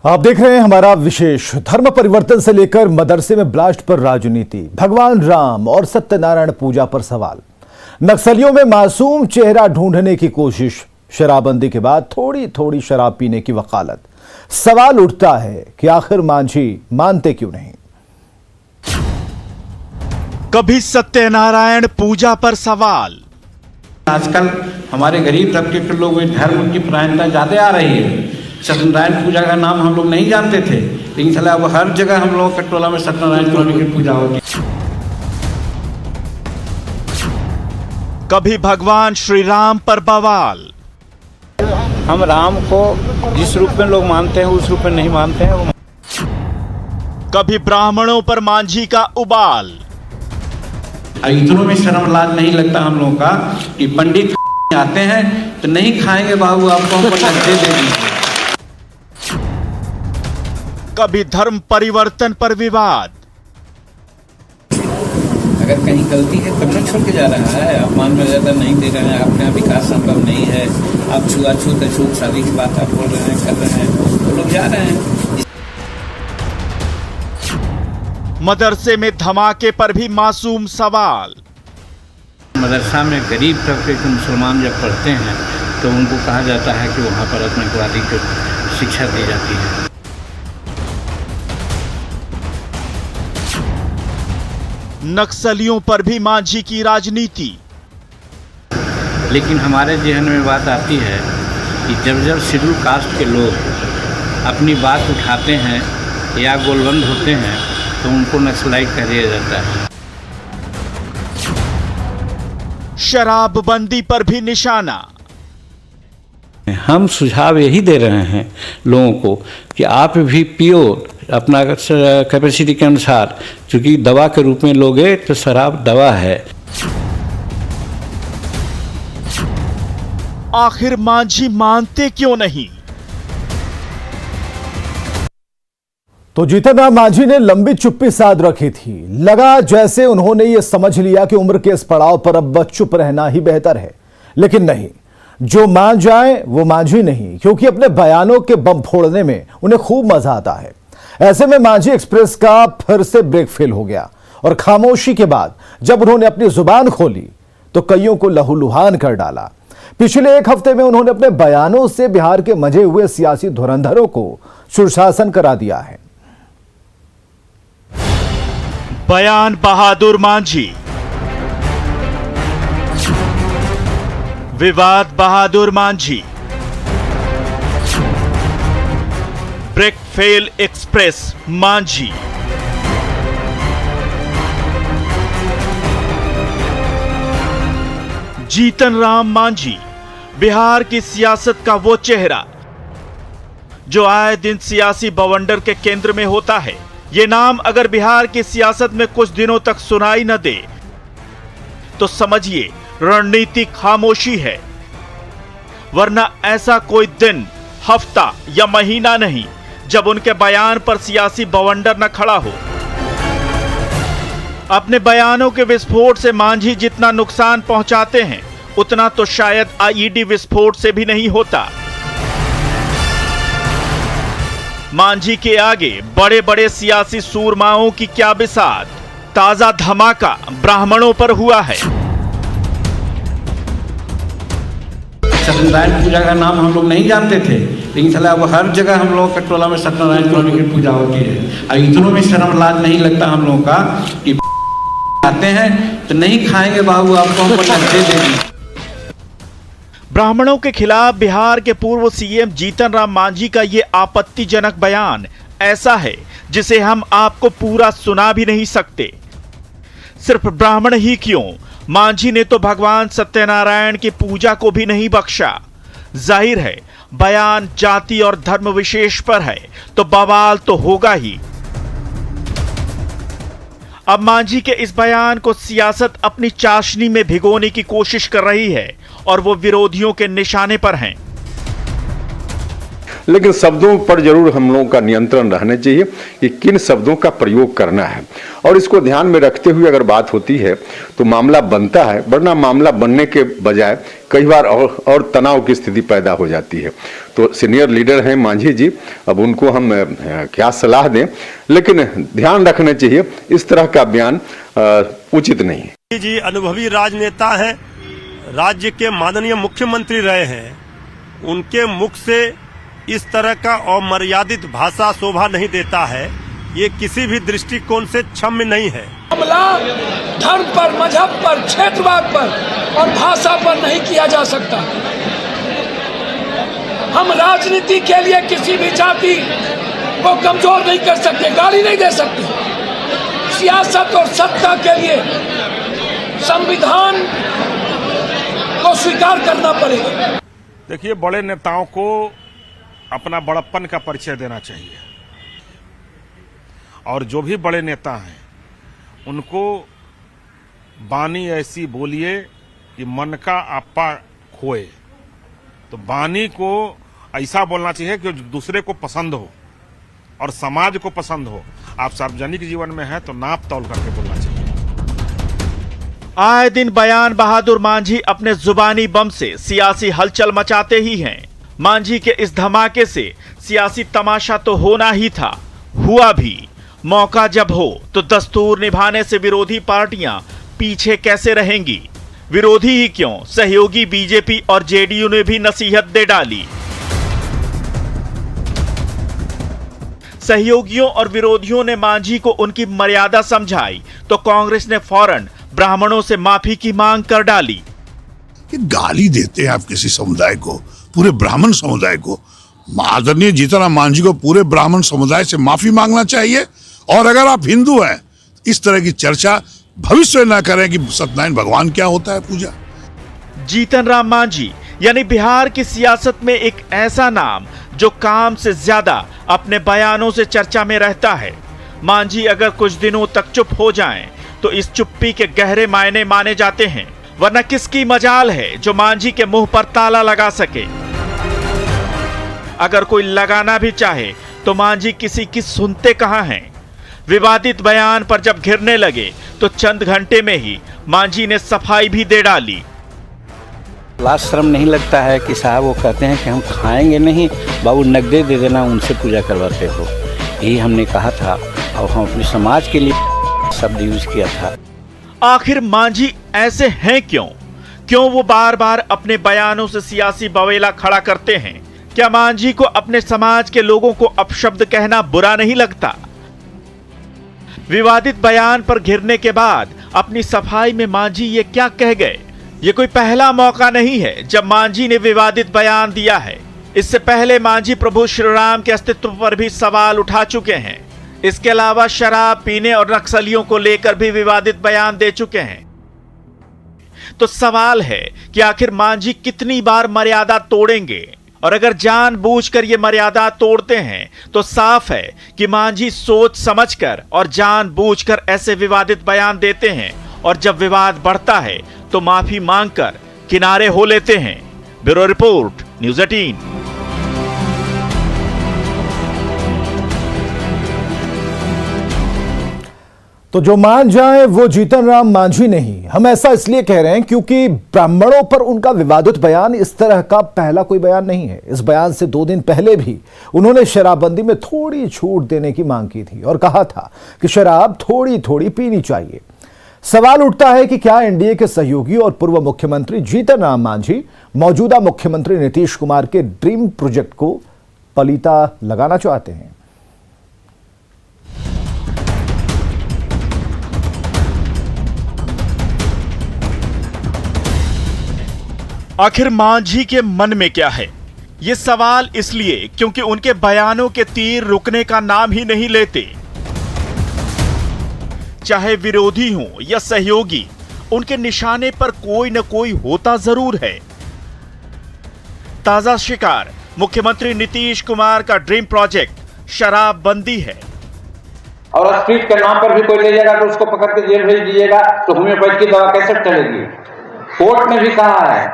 आप देख रहे हैं हमारा विशेष धर्म परिवर्तन से लेकर मदरसे में ब्लास्ट पर राजनीति, भगवान राम और सत्यनारायण पूजा पर सवाल, नक्सलियों में मासूम चेहरा ढूंढने की कोशिश, शराबबंदी के बाद थोड़ी थोड़ी शराब पीने की वकालत। सवाल उठता है कि आखिर मांझी मानते क्यों नहीं। कभी सत्यनारायण पूजा पर सवाल। आजकल हमारे गरीब तबके के लोग धर्म की प्रायणता ज्यादा आ रही है। सत्यनारायण पूजा का नाम हम लोग नहीं जानते थे, लेकिन साला अब हर जगह हम लोग के टोला में सत्यनारायण की पूजा होती है। कभी भगवान श्री राम पर बवाल। हम राम को जिस रूप में लोग मानते हैं उस रूप में नहीं मानते हैं। कभी ब्राह्मणों पर मांझी का उबाल। इतनों में शर्म लाज नहीं लगता हम लोगों का कि पंडित आते हैं तो नहीं खाएंगे बाबू, आपको हमको टंटे दे दीजिए। कभी धर्म परिवर्तन पर विवाद। अगर कहीं गलती है तब नहीं छोड़ के जा रहा है, आप मान मर्यादा नहीं दे रहे हैं, आपके यहाँ विकास संभव नहीं है, आप छुआछूत अछूत शादी की बात आप बोल रहे हैं, कर रहे हैं, वो लोग जा रहे हैं। मदरसे में धमाके पर भी मासूम सवाल। मदरसा में गरीब तबके के मुसलमान जब पढ़ते हैं तो उनको कहा जाता है कि वहाँ पर आतंकवादी की शिक्षा दी जाती है। नक्सलियों पर भी मांझी की राजनीति। लेकिन हमारे जहन में बात आती है कि जब जब शेड्यूल कास्ट के लोग अपनी बात उठाते हैं या गोलबंद होते हैं तो उनको नक्सलाइट कह दिया जाता है। शराबबंदी पर भी निशाना। हम सुझाव यही दे रहे हैं लोगों को कि आप भी पियो अपना कैपेसिटी के अनुसार, क्योंकि दवा के रूप में लोगे तो शराब दवा है। आखिर मांझी मानते क्यों नहीं। तो जीतन राम मांझी ने लंबी चुप्पी साध रखी थी। लगा जैसे उन्होंने ये समझ लिया कि उम्र के इस पड़ाव पर अब चुप रहना ही बेहतर है, लेकिन नहीं, जो मान जाए वो मांझी नहीं, क्योंकि अपने बयानों के बम फोड़ने में उन्हें खूब मजा आता है। ऐसे में मांझी एक्सप्रेस का फिर से ब्रेक फेल हो गया और खामोशी के बाद जब उन्होंने अपनी जुबान खोली तो कईयों को लहूलुहान कर डाला। पिछले एक हफ्ते में उन्होंने अपने बयानों से बिहार के मजे हुए सियासी धुरंधरों को शीर्षासन करा दिया है। बयान बहादुर मांझी, विवाद Bahadur Manjhi, brake fail express Manjhi. Jitan Ram Manjhi Bihar की सियासत का वो चेहरा जो आए दिन सियासी बवंडर के केंद्र में होता है। ये नाम अगर बिहार की सियासत में कुछ दिनों तक सुनाई न दे तो समझिए रणनीतिक खामोशी है, वरना ऐसा कोई दिन, हफ्ता या महीना नहीं जब उनके बयान पर सियासी बवंडर न खड़ा हो। अपने बयानों के विस्फोट से मांझी जितना नुकसान पहुंचाते हैं उतना तो शायद आईईडी विस्फोट से भी नहीं होता। मांझी के आगे बड़े बड़े सियासी सूरमाओं की क्या बिसात। ताजा धमाका ब्राह्मणों पर हुआ है। सत्यनारायण पूजा का नाम हम लोग नहीं जानते थे, लेकिन साला अब हर जगह हम लोग के टोला में सत्यनारायण की पूजा होती है। इतनों में शर्म लाज नहीं लगता हम लोगों का कि आते हैं तो नहीं खाएंगे बाबू, आपको हमको टंटे दे दीजिए। ब्राह्मणों के खिलाफ बिहार के पूर्व सीएम जीतन राम मांझी का ये आपत्तिजनक बयान ऐसा है जिसे हम आपको पूरा सुना भी नहीं सकते। सिर्फ ब्राह्मण ही क्यों, मांझी ने तो भगवान सत्यनारायण की पूजा को भी नहीं बख्शा। जाहिर है बयान जाति और धर्म विशेष पर है तो बवाल तो होगा ही। अब मांझी के इस बयान को सियासत अपनी चाशनी में भिगोने की कोशिश कर रही है और वो विरोधियों के निशाने पर हैं। लेकिन शब्दों पर जरूर हम लोगों का नियंत्रण रहना चाहिए कि किन शब्दों का प्रयोग करना है, और इसको ध्यान में रखते हुए अगर बात होती है तो मामला बनता है, वरना मामला बनने के बजाय कई बार और तनाव की स्थिति पैदा हो जाती है। तो सीनियर लीडर हैं मांझी जी, अब उनको हम क्या सलाह दें, लेकिन ध्यान रखना चाहिए इस तरह का बयान उचित नहीं है। जी अनुभवी राजनेता हैं, राज्य के माननीय मुख्यमंत्री रहे हैं, उनके मुख से इस तरह का अमर्यादित भाषा शोभा नहीं देता है, ये किसी भी दृष्टिकोण से क्षम्य नहीं है। हमला धर्म पर, मजहब पर, क्षेत्रवाद पर और भाषा पर नहीं किया जा सकता। हम राजनीति के लिए किसी भी जाति को कमजोर नहीं कर सकते, गाली नहीं दे सकते। सियासत और सत्ता के लिए संविधान को स्वीकार करना पड़ेगा। देखिए, बड़े नेताओं को अपना बड़प्पन का परिचय देना चाहिए, और जो भी बड़े नेता हैं उनको बानी ऐसी बोलिए कि मन का आपा खोए। तो बानी को ऐसा बोलना चाहिए कि दूसरे को पसंद हो और समाज को पसंद हो। आप सार्वजनिक जीवन में हैं तो नाप तौल करके बोलना चाहिए। आए दिन बयान बहादुर मांझी अपने जुबानी बम से सियासी हलचल मचाते ही हैं। मांझी के इस धमाके से सियासी तमाशा तो होना ही था, हुआ भी। मौका जब हो तो दस्तूर निभाने से विरोधी पार्टियां पीछे कैसे रहेंगी? विरोधी ही क्यों, सहयोगी बीजेपी और जेडीयू ने भी नसीहत दे डाली। सहयोगियों और विरोधियों ने मांझी को उनकी मर्यादा समझाई तो कांग्रेस ने फौरन ब्राह्मणों से माफी की मांग कर डाली। कि गाली देते हैं आप किसी समुदाय को, पूरे ब्राह्मण समुदाय को। आदरणीय जीतनराम मांझी को पूरे ब्राह्मण समुदाय से माफी मांगना चाहिए, और अगर आप हिंदू हैं इस तरह की चर्चा भविष्य में न करें कि सत्यनारायण भगवान क्या होता है पूजा। जीतनराम मांझी यानी बिहार की सियासत में एक ऐसा नाम जो काम से ज्यादा अपने बयानों से चर्चा में रहता है। मांझी अगर कुछ दिनों तक चुप हो जाएं तो इस चुप्पी के गहरे मायने माने जाते हैं, वरना किसकी मजाल है जो मांझी के मुंह पर ताला लगा सके। अगर कोई लगाना भी चाहे तो मांझी किसी की सुनते कहां हैं। विवादित बयान पर जब घिरने लगे तो चंद घंटे में ही मांझी ने सफाई भी दे डाली। लाज शर्म नहीं लगता है कि साहब वो कहते हैं कि हम खाएंगे नहीं, बाबू नगदे दे देना, उनसे पूजा करवाते हो। यही हमने कहा था और हम अपने समाज के लिए शब्द यूज किया था। आखिर मांझी ऐसे हैं क्यों? क्यों वो बार बार अपने बयानों से सियासी बवेला खड़ा करते हैं? क्या मांझी को अपने समाज के लोगों को अपशब्द कहना बुरा नहीं लगता? विवादित बयान पर घिरने के बाद अपनी सफाई में मांझी ये क्या कह गए? ये कोई पहला मौका नहीं है जब मांझी ने विवादित बयान दिया है। इससे पहले मांझी प्रभु श्री राम के अस्तित्व पर भी सवाल उठा चुके हैं। इसके अलावा शराब पीने और नक्सलियों को लेकर भी विवादित बयान दे चुके हैं। तो सवाल है कि आखिर मांझी कितनी बार मर्यादा तोड़ेंगे? और अगर जानबूझकर ये मर्यादा तोड़ते हैं तो साफ है कि मांझी सोच समझकर और जानबूझकर ऐसे विवादित बयान देते हैं, और जब विवाद बढ़ता है तो माफी मांगकर किनारे हो लेते हैं। Bureau report, news 18। तो जो मान जाए वो जीतनराम मांझी नहीं। हम ऐसा इसलिए कह रहे हैं क्योंकि ब्राह्मणों पर उनका विवादित बयान इस तरह का पहला कोई बयान नहीं है। इस बयान से 2 दिन पहले भी उन्होंने शराबबंदी में थोड़ी छूट देने की मांग की थी और कहा था कि शराब थोड़ी थोड़ी पीनी चाहिए। सवाल उठता है कि क्या एनडीए के सहयोगी और पूर्व मुख्यमंत्री जीतनराम मांझी मौजूदा मुख्यमंत्री नीतीश कुमार के ड्रीम प्रोजेक्ट को पलीता लगाना चाहते हैं? आखिर मांझी के मन में क्या है? ये सवाल इसलिए क्योंकि उनके बयानों के तीर रुकने का नाम ही नहीं लेते। चाहे विरोधी हो या सहयोगी, उनके निशाने पर कोई न कोई होता जरूर है। ताजा शिकार मुख्यमंत्री नीतीश कुमार का ड्रीम प्रोजेक्ट शराबबंदी है। और स्ट्रीट के नाम पर भी कोई ले जाएगा तो उसको पकड़ के जेल भेज दीजिएगा, तो होम्योपैथी की दवा कैसे चलेगी? कोर्ट ने भी कहा है,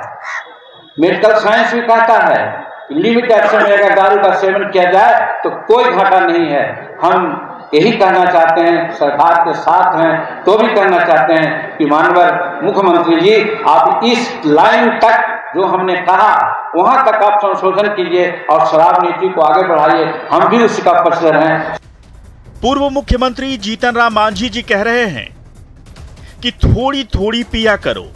मेडिकल साइंस भी कहता है लिमिटेड से में अगर दारू का सेवन किया जाए तो कोई घाटा नहीं है। हम यही कहना चाहते हैं, सरकार के साथ हैं तो भी कहना चाहते हैं कि माननीय मुख्यमंत्री जी आप इस लाइन तक जो हमने कहा वहां तक आप संशोधन कीजिए और शराब नीति को आगे बढ़ाइए, हम भी उसका पक्षधर हैं। पूर्व मुख्यमंत्री जीतन राम मांझी जी कह रहे हैं कि थोड़ी थोड़ी पिया करो,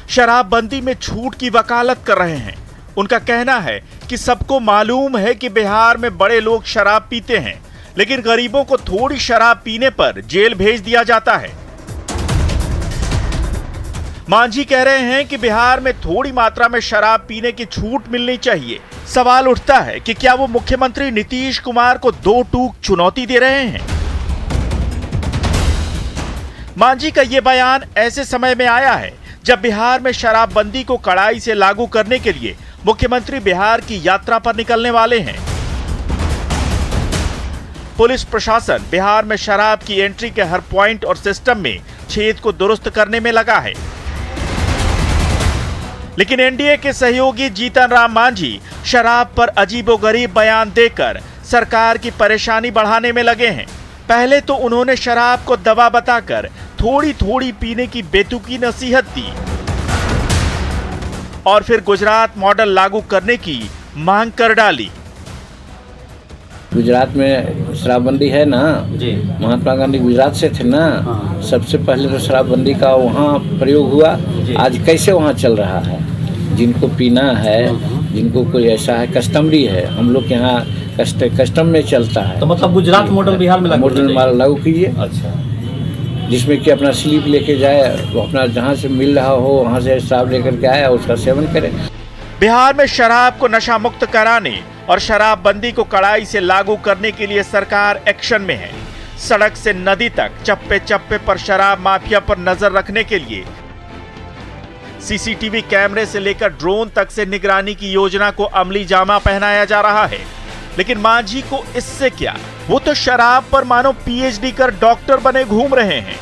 शराबबंदी में छूट की वकालत कर रहे हैं। उनका कहना है कि सबको मालूम है कि बिहार में बड़े लोग शराब पीते हैं, लेकिन गरीबों को थोड़ी शराब पीने पर जेल भेज दिया जाता है। मांझी कह रहे हैं कि बिहार में थोड़ी मात्रा में शराब पीने की छूट मिलनी चाहिए। सवाल उठता है कि क्या वो मुख्यमंत्री नीतीश कुमार को दो टूक चुनौती दे रहे हैं। मांझी का ये बयान ऐसे समय में आया है जब बिहार में शराबबंदी को कड़ाई से लागू करने के लिए मुख्यमंत्री बिहार की यात्रा पर निकलने वाले हैं। पुलिस प्रशासन बिहार में शराब की एंट्री के हर पॉइंट और सिस्टम में छेद को दुरुस्त करने में लगा है। लेकिन एनडीए के सहयोगी जीतन राम मांझी शराब पर अजीबोगरीब बयान देकर सरकार की परेशानी बढ़ाने में लगे हैं। पहले तो उन्होंने शराब को दवा बताकर थोड़ी थोड़ी पीने की बेतुकी नसीहत दी और फिर गुजरात मॉडल लागू करने की मांग कर डाली। गुजरात में शराबबंदी है ना जी, महात्मा गांधी गुजरात से थे ना। हाँ। सबसे पहले तो शराबबंदी का वहाँ प्रयोग हुआ। आज कैसे वहाँ चल रहा है? जिनको पीना है, जिनको कोई ऐसा है कस्टमरी है, हम लोग के यहाँ कस्टम में चलता है। तो मतलब गुजरात मॉडल बिहार में लागू कीजिए। अच्छा, जिसमें कि अपना स्लीप लेके जाए, वो अपना जहाँ से मिल रहा हो वहाँ से शराब लेकर के आया उसका सेवन करे। बिहार में शराब को नशा मुक्त कराने और शराबबंदी को कड़ाई से लागू करने के लिए सरकार एक्शन में है। सड़क से नदी तक चप्पे चप्पे पर शराब माफिया पर नजर रखने के लिए सीसीटीवी कैमरे से लेकर ड्रोन तक से निगरानी की योजना को अमली जामा पहनाया जा रहा है। लेकिन मांझी को इससे क्या, वो तो शराब पर मानो पीएचडी कर डॉक्टर बने घूम रहे हैं।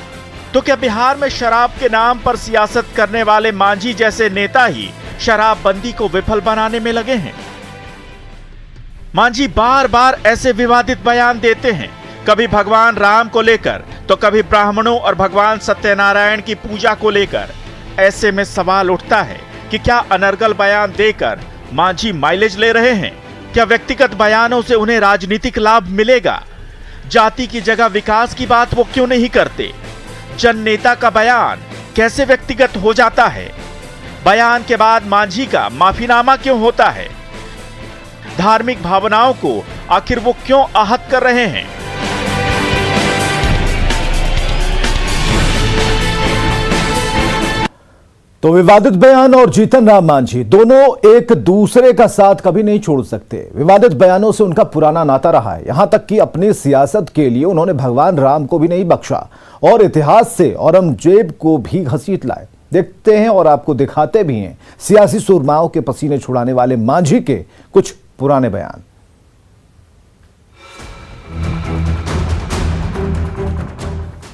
तो क्या बिहार में शराब के नाम पर सियासत करने वाले मांझी जैसे नेता ही शराबबंदी को विफल बनाने में लगे हैं? मांझी बार बार ऐसे विवादित बयान देते हैं, कभी भगवान राम को लेकर तो कभी ब्राह्मणों और भगवान सत्यनारायण की पूजा को लेकर। ऐसे में सवाल उठता है कि क्या अनर्गल बयान देकर मांझी माइलेज ले रहे हैं? क्या व्यक्तिगत बयानों से उन्हें राजनीतिक लाभ मिलेगा? जाति की जगह विकास की बात वो क्यों नहीं करते? जन नेता का बयान कैसे व्यक्तिगत हो जाता है? बयान के बाद मांझी का माफीनामा क्यों होता है? धार्मिक भावनाओं को आखिर वो क्यों आहत कर रहे हैं? तो विवादित बयान और जीतन राम मांझी दोनों एक दूसरे का साथ कभी नहीं छोड़ सकते। विवादित बयानों से उनका पुराना नाता रहा है, यहां तक कि अपनी सियासत के लिए उन्होंने भगवान राम को भी नहीं बख्शा और इतिहास से औरंगजेब को भी घसीट लाए। देखते हैं और आपको दिखाते भी हैं सियासी सुरमाओं के पसीने छुड़ाने वाले मांझी के कुछ पुराने बयान।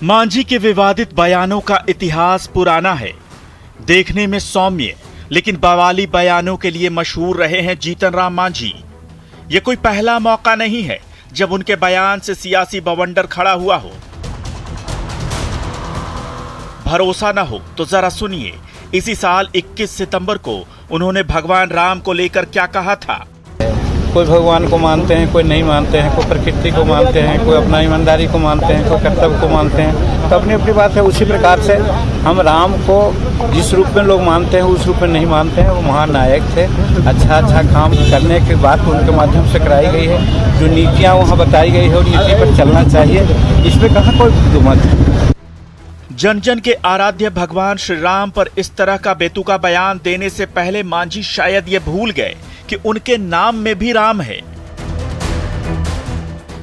मांझी के विवादित बयानों का इतिहास पुराना है। देखने में सौम्य लेकिन बवाली बयानों के लिए मशहूर रहे हैं जीतन राम मांझी। यह कोई पहला मौका नहीं है जब उनके बयान से सियासी बवंडर खड़ा हुआ हो। भरोसा न हो तो जरा सुनिए, इसी साल 21 सितंबर को उन्होंने भगवान राम को लेकर क्या कहा था। कोई भगवान को मानते हैं, कोई नहीं मानते हैं, कोई प्रकृति को मानते हैं, कोई अपना ईमानदारी को मानते हैं, कोई कर्तव्य को मानते हैं। तो अपनी अपनी बात है। उसी प्रकार से हम राम को जिस रूप में लोग मानते हैं उस रूप में नहीं मानते हैं। वो महानायक थे, अच्छा काम करने की बात उनके माध्यम से कराई गई है। जो नीतियाँ वहाँ बताई गई है और नीति पर चलना चाहिए, इसमें कहाँ कोई दुमत है। जन जन के आराध्य भगवान श्री राम पर इस तरह का बेतुका बयान देने से पहले मांझी शायद ये भूल गए कि उनके नाम में भी राम है।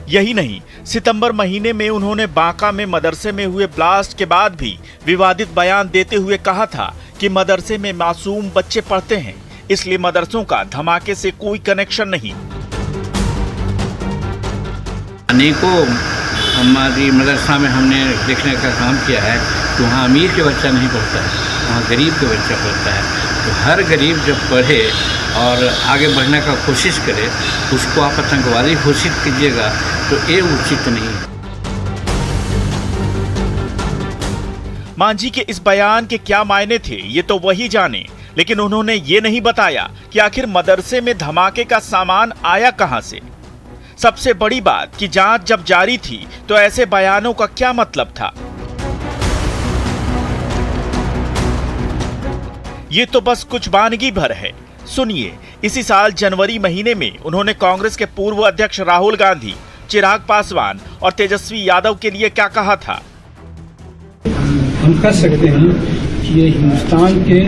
यही नहीं, सितंबर महीने में उन्होंने बांका में मदरसे में हुए ब्लास्ट के बाद भी विवादित बयान देते हुए कहा था कि मदरसे में मासूम बच्चे पढ़ते हैं, इसलिए मदरसों का धमाके से कोई कनेक्शन नहीं। अनेकों हमारी मदरसा में हमने देखने का काम किया है तो वहाँ अमीर के बच्चा नहीं पढ़ता है, वहाँ गरीब के बच्चा पढ़ता है। तो हर गरीब जब पढ़े और आगे बढ़ने का कोशिश करे, उसको आप आतंकवादी घोषित कीजिएगा तो ये उचित नहीं है। मांझी के इस बयान के क्या मायने थे ये तो वही जाने, लेकिन उन्होंने ये नहीं बताया कि आखिर मदरसे में धमाके का सामान आया कहां से। सबसे बड़ी बात कि जांच जब जारी थी तो ऐसे बयानों का क्या मतलब था। ये तो बस कुछ वानगी भर है। सुनिए, इसी साल जनवरी महीने में उन्होंने कांग्रेस के पूर्व अध्यक्ष राहुल गांधी, चिराग पासवान और तेजस्वी यादव के लिए क्या कहा था। हम कह सकते हैं कि ये हिंदुस्तान के,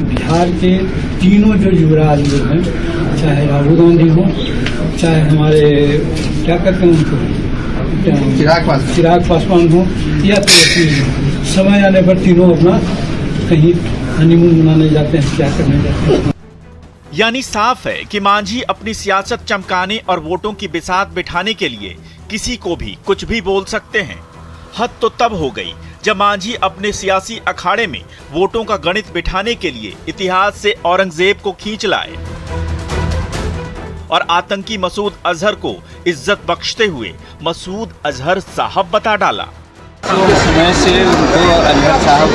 बिहार के तीनों जो युवराज लोग हैं, चाहे राहुल गांधी हो, चाहे हमारे क्या कहते हैं उनको चिराग पासवान हो या तेजस्वी हो, समय आने पर तीनों अपना कहीं हनीमून मनाने जाते हैं, क्या करने जाते हैं। यानी साफ है कि मांझी अपनी सियासत चमकाने और वोटों की बिसात बिठाने के लिए किसी को भी कुछ भी बोल सकते हैं। हद तो तब हो गई जब मांझी अपने सियासी अखाड़े में वोटों का गणित बिठाने के लिए इतिहास से औरंगजेब को खींच लाए और आतंकी मसूद अजहर को इज्जत बख्शते हुए मसूद अजहर साहब बता डाला। समय से उनको अजहर साहब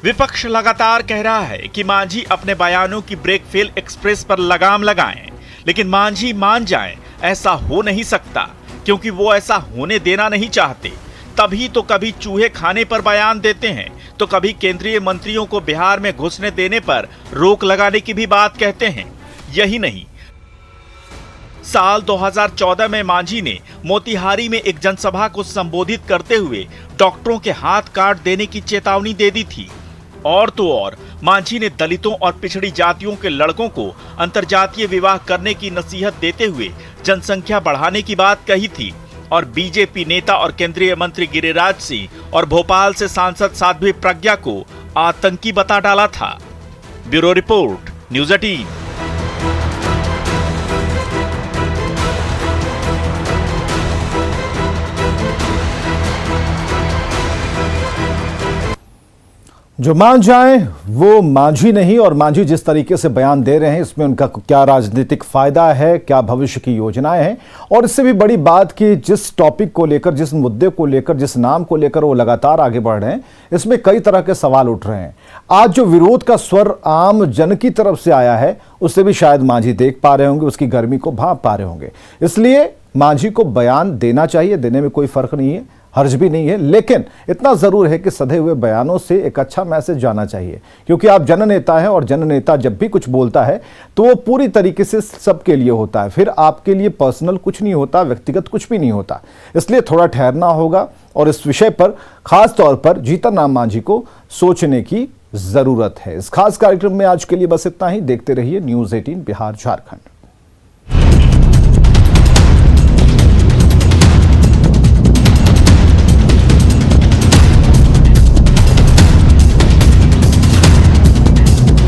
विपक्ष लगातार कह रहा है कि मांझी अपने बयानों की ब्रेक फेल एक्सप्रेस पर लगाम लगाएं, लेकिन मांझी मान जाएं ऐसा हो नहीं सकता, क्योंकि वो ऐसा होने देना नहीं चाहते। तभी तो कभी चूहे खाने पर बयान देते हैं तो कभी केंद्रीय मंत्रियों को बिहार में घुसने देने पर रोक लगाने की भी बात कहते हैं। यही नहीं, साल 2014 में मांझी ने मोतिहारी में एक जनसभा को संबोधित करते हुए डॉक्टरों के हाथ काट देने की चेतावनी दे दी थी। और तो और मांझी ने दलितों और पिछड़ी जातियों के लड़कों को अंतरजातीय विवाह करने की नसीहत देते हुए जनसंख्या बढ़ाने की बात कही थी और बीजेपी नेता और केंद्रीय मंत्री गिरिराज सिंह और भोपाल से सांसद साध्वी प्रज्ञा को आतंकी बता डाला था। Bureau report, news 18। जो मान जाए वो मांझी नहीं, और मांझी जिस तरीके से बयान दे रहे हैं इसमें उनका क्या राजनीतिक फायदा है, क्या भविष्य की योजनाएं हैं। और इससे भी बड़ी बात कि जिस टॉपिक को लेकर, जिस मुद्दे को लेकर, जिस नाम को लेकर वो लगातार आगे बढ़ रहे हैं, इसमें कई तरह के सवाल उठ रहे हैं। आज जो विरोध का स्वर आम जन की तरफ से आया है उससे भी शायद मांझी देख पा रहे होंगे, उसकी गर्मी को भांप पा रहे होंगे। इसलिए मांझी को बयान देना चाहिए, देने में कोई फर्क नहीं है, हर्ज भी नहीं है, लेकिन इतना जरूर है कि सधे हुए बयानों से एक अच्छा मैसेज जाना चाहिए, क्योंकि आप जननेता हैं और जननेता जब भी कुछ बोलता है तो वो पूरी तरीके से सबके लिए होता है, फिर आपके लिए पर्सनल कुछ नहीं होता, व्यक्तिगत कुछ भी नहीं होता। इसलिए थोड़ा ठहरना होगा और इस विषय पर खास तौर पर जीतन राम मांझी को सोचने की जरूरत है। इस खास कार्यक्रम में आज के लिए बस इतना ही। देखते रहिए न्यूज़ 18 बिहार झारखंड।